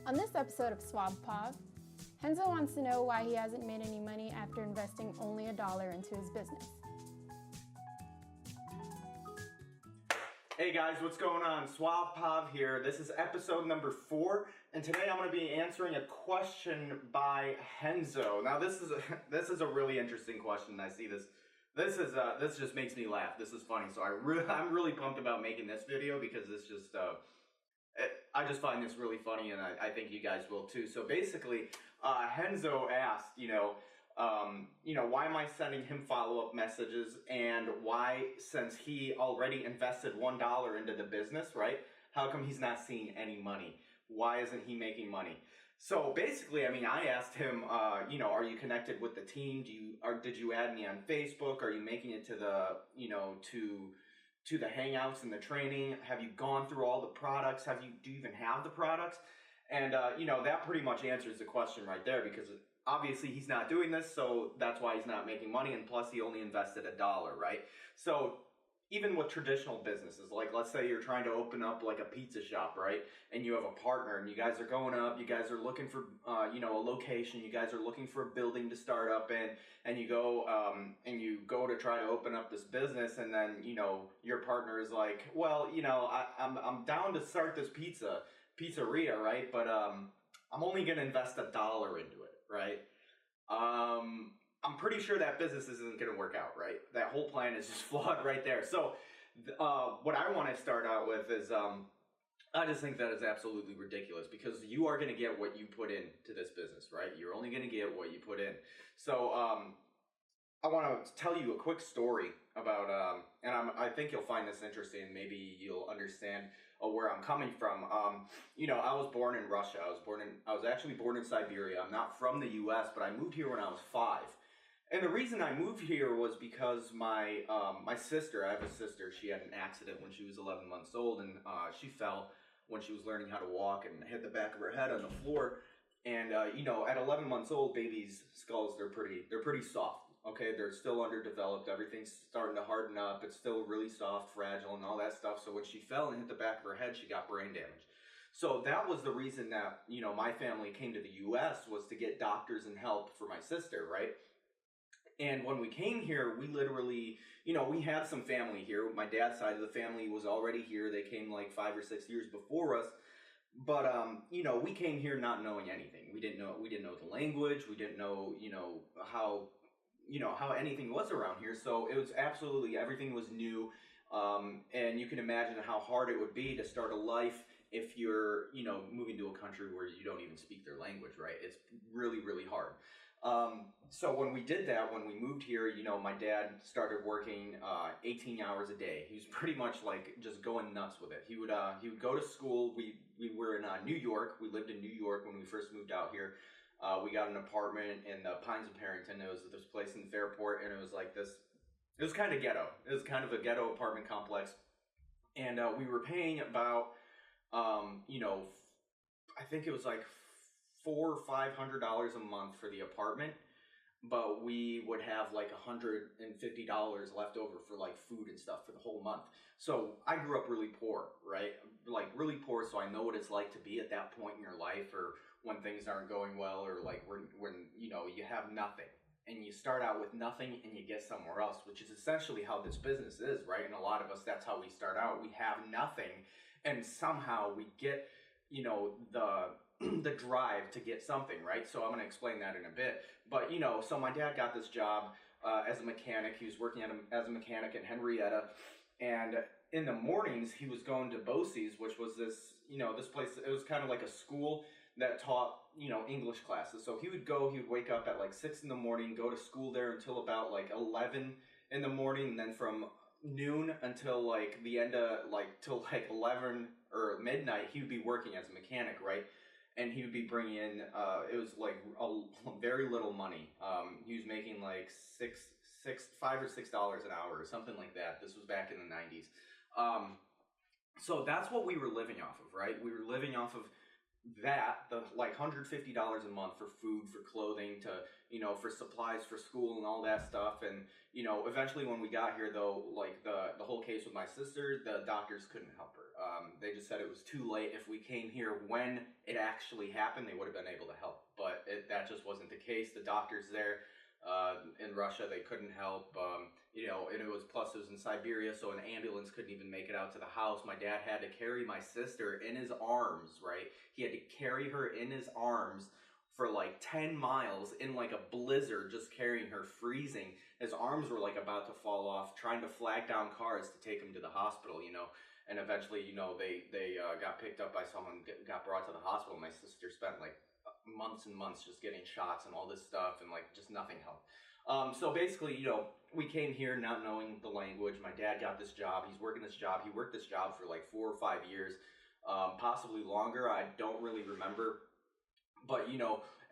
On this episode of Swab Pov, Henzo wants to know why he hasn't made any money after investing only $1 into his business. Hey guys, what's going on? Swab Pov here. This is episode number 4, and today I'm going to be answering a question by Henzo. Now this is a really interesting question. I see this. This just makes me laugh. This is funny. So I'm really pumped about making this video because this just I just find this really funny, and I think you guys will too. So basically, Henzo asked, why am I sending him follow-up messages, and why, since he already invested $1 into the business, right? How come he's not seeing any money? Why isn't he making money? So basically, I asked him, are you connected with the team? Did you add me on Facebook? Are you making it to the, to the hangouts and the training? Have you gone through all the products? Do you even have the products? And, that pretty much answers the question right there, because obviously he's not doing this, so that's why he's not making money, and plus he only invested $1, right? So even with traditional businesses, like let's say you're trying to open up like a pizza shop, right? And you have a partner, and you guys are going up, you guys are looking for, a location, you guys are looking for a building to start up in, and you go to try to open up this business, and then, your partner is like, well, I'm down to start this pizzeria, right? But, I'm only going to invest $1 into it, right? I'm pretty sure that business isn't going to work out, right? That whole plan is just flawed right there. So, what I want to start out with is, I just think that is absolutely ridiculous, because you are going to get what you put into this business, right? You're only going to get what you put in. So, I want to tell you a quick story about, I think you'll find this interesting. Maybe you'll understand where I'm coming from. I was born in Russia. I was actually born in Siberia. I'm not from the U.S., but I moved here when I was 5. And the reason I moved here was because my sister, I have a sister, she had an accident when she was 11 months old, and she fell when she was learning how to walk and hit the back of her head on the floor. And at 11 months old, babies' skulls, they're pretty soft. Okay, they're still underdeveloped. Everything's starting to harden up. It's still really soft, fragile, and all that stuff. So when she fell and hit the back of her head, she got brain damage. So that was the reason that, my family came to the U.S. was to get doctors and help for my sister, right? And when we came here, we literally, we had some family here. My dad's side of the family was already here. They came like 5 or 6 years before us. But, we came here not knowing anything. We didn't know the language. We didn't know, how anything was around here. So it was absolutely, everything was new. And you can imagine how hard it would be to start a life if you're, moving to a country where you don't even speak their language, right? It's really, really hard. So when we did that, when we moved here, my dad started working 18 hours a day. He was pretty much like just going nuts with it. He would go to school. We were in New York. We lived in New York when we first moved out here. We got an apartment in the Pines of Parrington. It was this place in Fairport, and it was like this. It was kind of ghetto. It was kind of a ghetto apartment complex, and we were paying about, I think it was like $400 or $500 a month for the apartment, but we would have like $150 left over for like food and stuff for the whole month. So I grew up really poor, right? Like really poor, so I know what it's like to be at that point in your life, or when things aren't going well, or like when you have nothing, and you start out with nothing and you get somewhere else, which is essentially how this business is, right? And a lot of us, that's how we start out. We have nothing, and somehow we get, the drive to get something, right? So I'm going to explain that in a bit. But, so my dad got this job as a mechanic. He was working as a mechanic in Henrietta. And in the mornings, he was going to BOCES, which was this, this place. It was kind of like a school that taught, English classes. So he would wake up at like 6 in the morning, go to school there until about like 11 in the morning. And then from noon until like the end of till like 11 or midnight, he would be working as a mechanic, right? And he would be bringing in, it was like very little money. He was making like $5 or $6 an hour or something like that. This was back in the 90s. So that's what we were living off of, right? We were living off of that, the like $150 a month for food, for clothing, to, for supplies for school and all that stuff. And, eventually when we got here though, like the whole case with my sister, the doctors couldn't help her. They just said it was too late. If we came here when it actually happened, they would have been able to help. But that just wasn't the case. The doctors there in Russia, they couldn't help. And it was in Siberia, so an ambulance couldn't even make it out to the house. My dad had to carry my sister in his arms, right? He had to carry her in his arms for like 10 miles in like a blizzard, just carrying her, freezing. His arms were like about to fall off, trying to flag down cars to take him to the hospital, And eventually, they got picked up by someone, got brought to the hospital. My sister spent like months and months just getting shots and all this stuff, and like just nothing helped. So basically, we came here not knowing the language. My dad got this job. He's working this job. He worked this job for like 4 or 5 years, possibly longer. I don't really remember. But,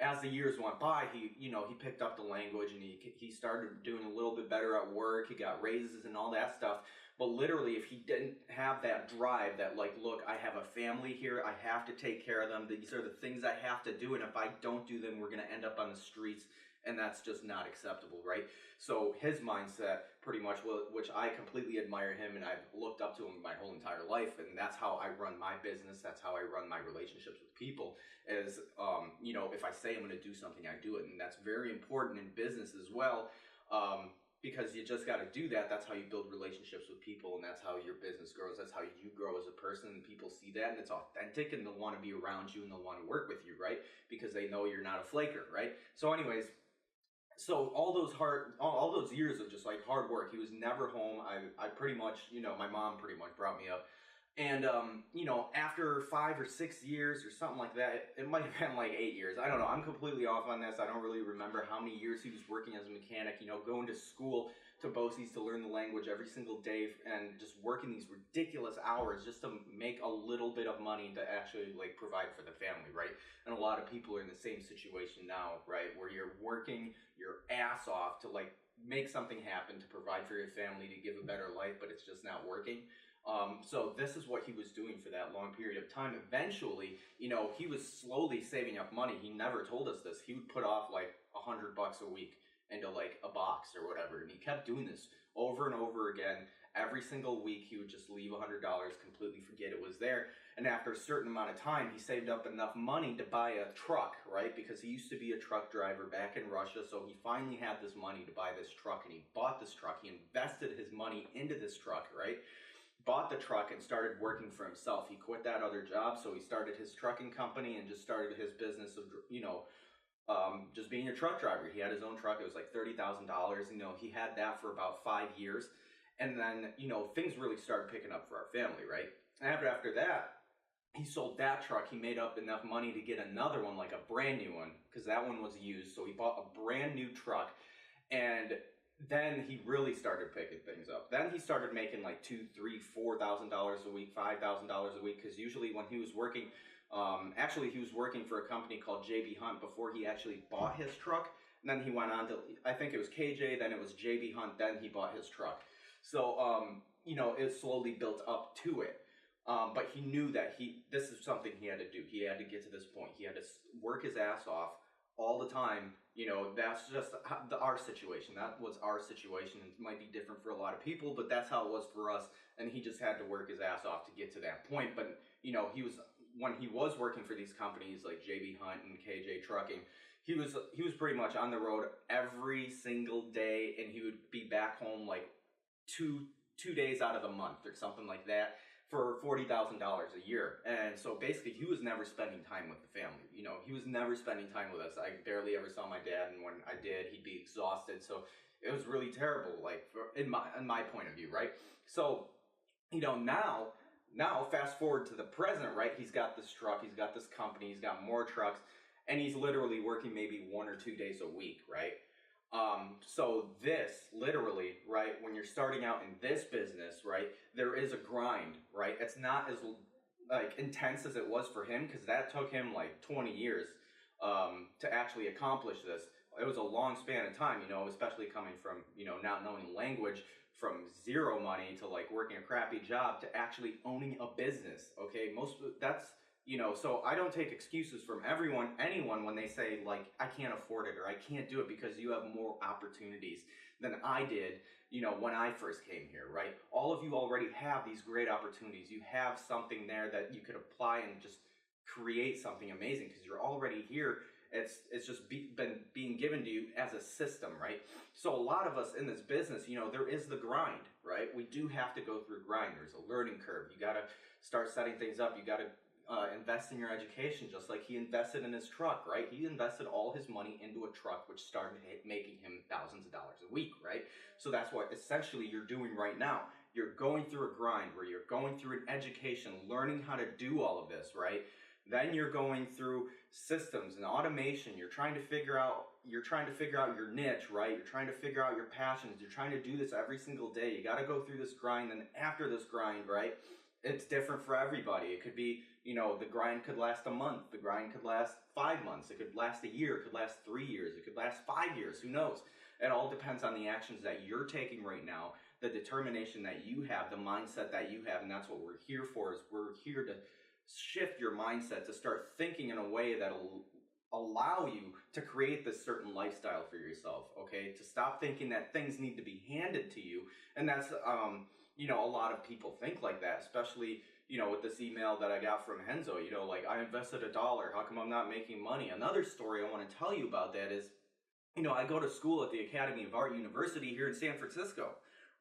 as the years went by, he picked up the language, and he started doing a little bit better at work. He got raises and all that stuff. But literally, if he didn't have that drive, that like, look, I have a family here, I have to take care of them, these are the things I have to do, and if I don't do them, we're going to end up on the streets, and that's just not acceptable, right? So his mindset, pretty much, which I completely admire him, and I've looked up to him my whole entire life, and that's how I run my business, that's how I run my relationships with people, is, if I say I'm going to do something, I do it, and that's very important in business as well, because you just got to do that. That's how you build relationships with people, and that's how your business grows. That's how you grow as a person, and people see that, and it's authentic, and they'll want to be around you, and they'll want to work with you, right? Because they know you're not a flaker, right? So anyways, all those years of just like hard work, he was never home. I pretty much, my mom pretty much brought me up. And, after 5 or 6 years or something like that, it might have been like 8 years. I don't know. I'm completely off on this. I don't really remember how many years he was working as a mechanic, going to school to BOCES to learn the language every single day and just working these ridiculous hours just to make a little bit of money to actually like provide for the family, right? And a lot of people are in the same situation now, right? Where you're working your ass off to like make something happen to provide for your family, to give a better life, but it's just not working. So this is what he was doing for that long period of time. Eventually, he was slowly saving up money. He never told us this. He would put off like $100 a week into like a box or whatever. And he kept doing this over and over again. Every single week, he would just leave $100, completely forget it was there. And after a certain amount of time, he saved up enough money to buy a truck, right? Because he used to be a truck driver back in Russia. So he finally had this money to buy this truck, and he bought this truck. He invested his money into this truck, right? Bought the truck and started working for himself. He quit that other job, so he started his trucking company and just started his business of, just being a truck driver. He had his own truck. It was like $30,000. He had that for about 5 years. And then, things really started picking up for our family, right? After that, he sold that truck. He made up enough money to get another one, like a brand new one, because that one was used. So he bought a brand new truck, and then he really started picking things up. Then he started making like $2,000, $3,000, $4,000 a week, $5,000 a week, because usually when he was working, he was working for a company called JB Hunt before he actually bought his truck. And then he went on to, I think it was KJ, then it was JB Hunt, then he bought his truck. So, it slowly built up to it. But he knew that this is something he had to do. He had to get to this point. He had to work his ass off all the time. That's just our situation. That was our situation. It might be different for a lot of people, but that's how it was for us. And he just had to work his ass off to get to that point. But, when he was working for these companies like JB Hunt and KJ Trucking, he was pretty much on the road every single day, and he would be back home like two days out of the month or something like that for $40,000 a year. And so basically he was never spending time with the family. He was never spending time with us. I barely ever saw my dad, and when I did, he'd be exhausted. So it was really terrible, like in my point of view, right? So, now fast forward to the present, right? He's got this truck, he's got this company, he's got more trucks, and he's literally working maybe 1 or 2 days a week, right? So this literally, right, when you're starting out in this business, right, there is a grind, right? It's not as like intense as it was for him, because that took him like 20 years to actually accomplish this. It was a long span of time, especially coming from, not knowing the language, from zero money to like working a crappy job to actually owning a business. Okay, that's so I don't take excuses from anyone when they say like, I can't afford it or I can't do it, because you have more opportunities than I did, when I first came here, right? All of you already have these great opportunities. You have something there that you could apply and just create something amazing, because you're already here. It's just been being given to you as a system, right? So a lot of us in this business, there is the grind, right? We do have to go through grind. There's a learning curve. You got to start setting things up. You got to invest in your education, just like he invested in his truck, right? He invested all his money into a truck, which started making him thousands of dollars a week, right? So that's what essentially you're doing right now. You're going through a grind where you're going through an education, learning how to do all of this, right? Then you're going through systems and automation. You're trying to figure out your niche, right? You're trying to figure out your passions. You're trying to do this every single day. You got to go through this grind. And after this grind, right, it's different for everybody. It could be, the grind could last a month. The grind could last 5 months. It could last a year. It could last 3 years. It could last 5 years. Who knows? It all depends on the actions that you're taking right now, the determination that you have, the mindset that you have. And that's what we're here for, is we're here to shift your mindset to start thinking in a way that'll allow you to create this certain lifestyle for yourself, okay? To stop thinking that things need to be handed to you. And that's, a lot of people think like that, especially, with this email that I got from Henzo, like, I invested $1. How come I'm not making money? Another story I want to tell you about that is, I go to school at the Academy of Art University here in San Francisco,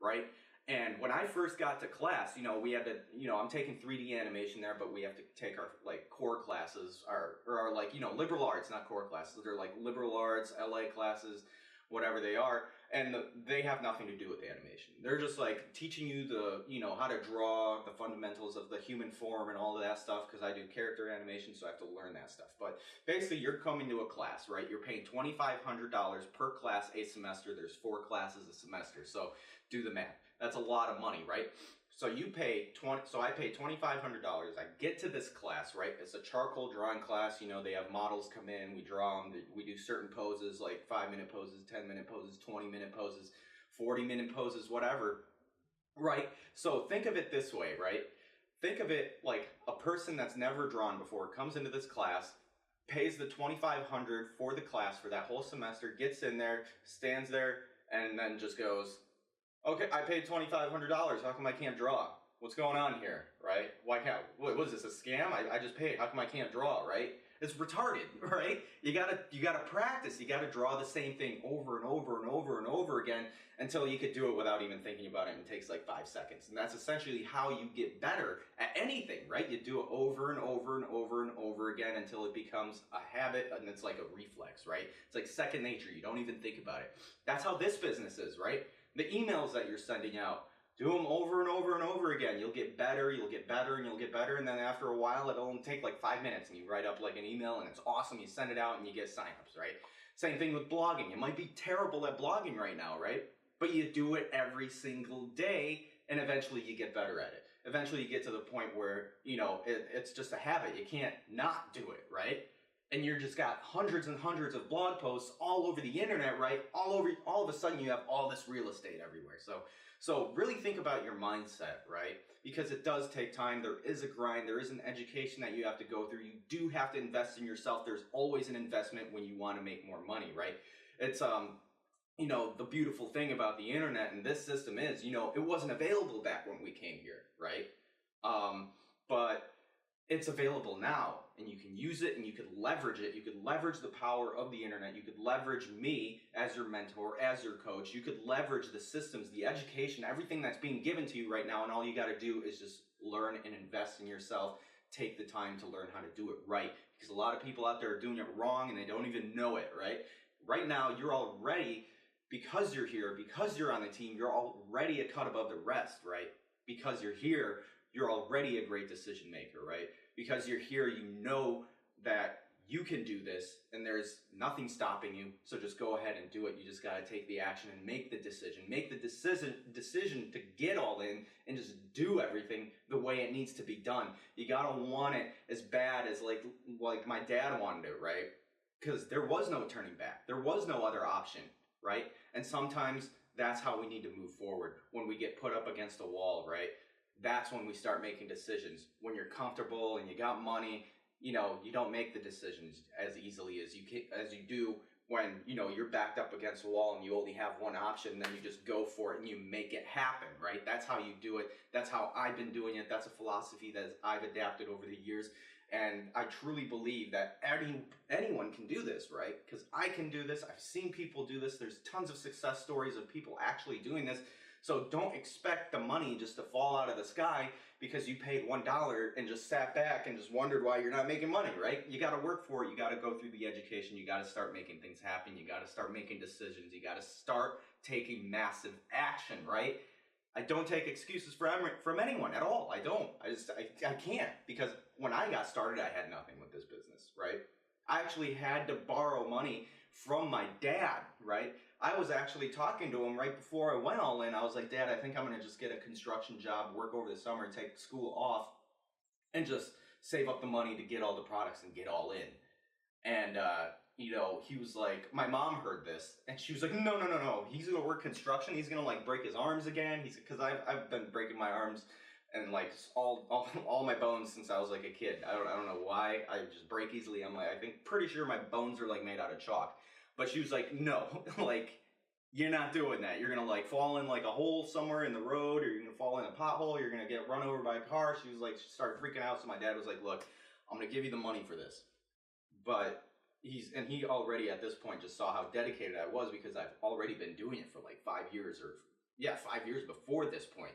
right? And when I first got to class, we had to, I'm taking 3D animation there, but we have to take our like core classes, or like, liberal arts, not core classes. They're like liberal arts, LA classes, whatever they are. And they have nothing to do with animation. They're just like teaching you how to draw, the fundamentals of the human form and all of that stuff, because I do character animation, so I have to learn that stuff. But basically, you're coming to a class, right? You're paying $2,500 per class a semester. There's 4 classes a semester, so do the math. That's a lot of money, right? So I pay $2,500. I get to this class, right? It's a charcoal drawing class. They have models come in, we draw them, we do certain poses, like 5-minute poses, 10-minute poses, 20-minute poses, 40-minute poses, whatever, right? So think of it this way, right? Think of it like a person that's never drawn before comes into this class, pays the $2,500 for the class for that whole semester, gets in there, stands there, and then just goes, okay, I paid $2,500. How come I can't draw? What's going on here, right? Why can't? What is this, a scam? I just paid. How come I can't draw, right? It's retarded, right? You gotta practice. You gotta draw the same thing over and over and over and over again until you could do it without even thinking about it. And it takes like 5 seconds. And that's essentially how you get better at anything, right? You do it over and over and over and over again until it becomes a habit, and it's like a reflex, right? It's like second nature. You don't even think about it. That's how this business is, right? The emails that you're sending out, do them over and over and over again. You'll get better, you'll get better, and you'll get better. And then after a while, it'll only take like 5 minutes, and you write up like an email, and it's awesome. You send it out, and you get signups, right? Same thing with blogging. You might be terrible at blogging right now, right? But you do it every single day, and eventually you get better at it. Eventually you get to the point where, it's just a habit. You can't not do it, right? And you're just got hundreds and hundreds of blog posts all over the internet, right? All of a sudden you have all this real estate everywhere. So really think about your mindset, right? Because it does take time. There is a grind. There is an education that you have to go through. You do have to invest in yourself. There's always an investment when you want to make more money, right? It's, the beautiful thing about the internet and this system is, it wasn't available back when we came here, right? But it's available now, and you can use it and you can leverage it. You could leverage the power of the internet. You could leverage me as your mentor, as your coach. You could leverage the systems, the education, everything that's being given to you right now, and all you got to do is just learn and invest in yourself. Take the time to learn how to do it right, because a lot of people out there are doing it wrong and they don't even know it, right? Right now, you're already, because you're here, because you're on the team, you're already a cut above the rest, right? Because you're here, you're already a great decision maker, right? Because you're here, you know that you can do this and there's nothing stopping you. So just go ahead and do it. You just got to take the action and make the decision. Make the decision to get all in and just do everything the way it needs to be done. You got to want it as bad as like my dad wanted it, right? Because there was no turning back. There was no other option, right? And sometimes that's how we need to move forward. When we get put up against a wall, right? That's when we start making decisions. When you're comfortable and you got money you don't make the decisions as easily as you do when, you're backed up against a wall and you only have one option, then you just go for it and you make it happen, right? That's how you do it. That's how I've been doing it. That's a philosophy that I've adapted over the years. And I truly believe that anyone can do this, right? Because I can do this. I've seen people do this. There's tons of success stories of people actually doing this. So don't expect the money just to fall out of the sky because you paid $1 and just sat back and just wondered why you're not making money, right? You got to work for it. You got to go through the education. You got to start making things happen. You got to start making decisions. You got to start taking massive action, right? I don't take excuses from anyone at all. I don't. I can't, because when I got started, I had nothing with this business, right? I actually had to borrow money from my dad, right? I was actually talking to him right before I went all in. I was like, Dad, I think I'm going to just get a construction job, work over the summer, and take school off, and just save up the money to get all the products and get all in. And, he was like, my mom heard this, and she was like, no. He's going to work construction. He's going to, like, break his arms again. Because I've been breaking my arms and, like, all my bones since I was, like, a kid. I don't know why. I just break easily. I'm, like, pretty sure my bones are, like, made out of chalk. But she was like, no, like, you're not doing that. You're going to, like, fall in, like, a hole somewhere in the road, or you're going to fall in a pothole, you're going to get run over by a car. She was like, she started freaking out. So my dad was like, look, I'm going to give you the money for this. But he already at this point just saw how dedicated I was, because I've already been doing it for like 5 years 5 years before this point.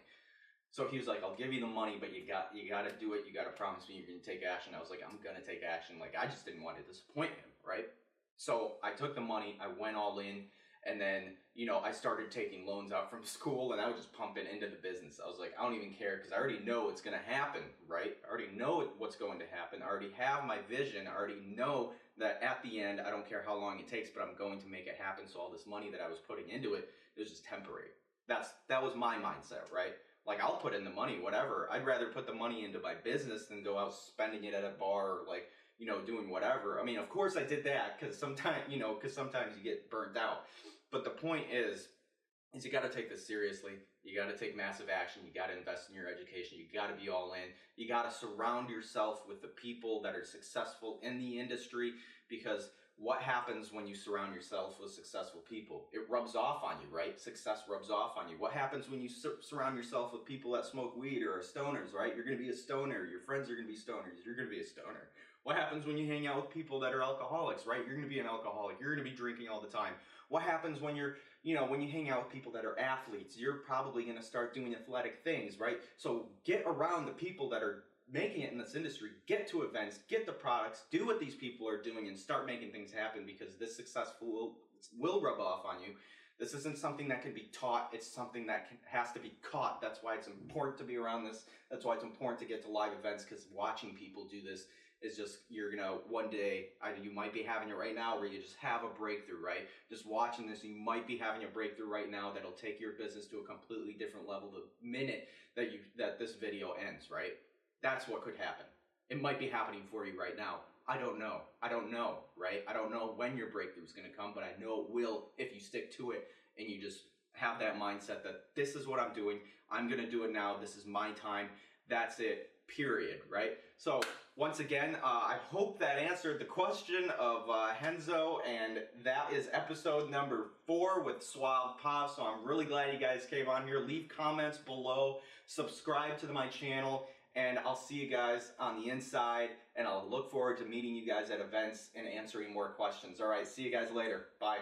So he was like, I'll give you the money, but you got to do it. You got to promise me you're going to take action. I was like, I'm going to take action. Like, I just didn't want to disappoint him, right? So I took the money, I went all in, and then, I started taking loans out from school, and I would just pump it into the business. I was like, I don't even care, because I already know it's going to happen, right? I already know what's going to happen. I already have my vision. I already know that at the end, I don't care how long it takes, but I'm going to make it happen. So all this money that I was putting into it was just temporary. That was my mindset, right? Like, I'll put in the money, whatever. I'd rather put the money into my business than go out spending it at a bar, or like, doing whatever. I mean, of course I did that, because sometimes you get burnt out. But the point is you got to take this seriously. You got to take massive action. You got to invest in your education. You got to be all in. You got to surround yourself with the people that are successful in the industry, because what happens when you surround yourself with successful people? It rubs off on you, right? Success rubs off on you. What happens when you surround yourself with people that smoke weed or are stoners, right? You're going to be a stoner. Your friends are going to be stoners. You're going to be a stoner. What happens when you hang out with people that are alcoholics, right? You're going to be an alcoholic. You're going to be drinking all the time. What happens when when you hang out with people that are athletes? You're probably going to start doing athletic things, right? So get around the people that are making it in this industry. Get to events, get the products, do what these people are doing, and start making things happen, because this success will rub off on you. This isn't something that can be taught. It's something that has to be caught. That's why it's important to be around this. That's why it's important to get to live events, because watching people do this is just, you're gonna, one day, you might be having it right now, where you just have a breakthrough, right? Just watching this, you might be having a breakthrough right now that'll take your business to a completely different level the minute that this video ends, right? That's what could happen. It might be happening for you right now. I don't know, right? I don't know when your breakthrough is gonna come, but I know it will if you stick to it and you just have that mindset that this is what I'm doing. I'm gonna do it now. This is my time. That's it. Period, right? So once again, I hope that answered the question of Henzo, and that is episode number 4 with Suave Pav. So I'm really glad you guys came on here. Leave comments below, subscribe to my channel, and I'll see you guys on the inside, and I'll look forward to meeting you guys at events and answering more questions. All right, see you guys later. Bye.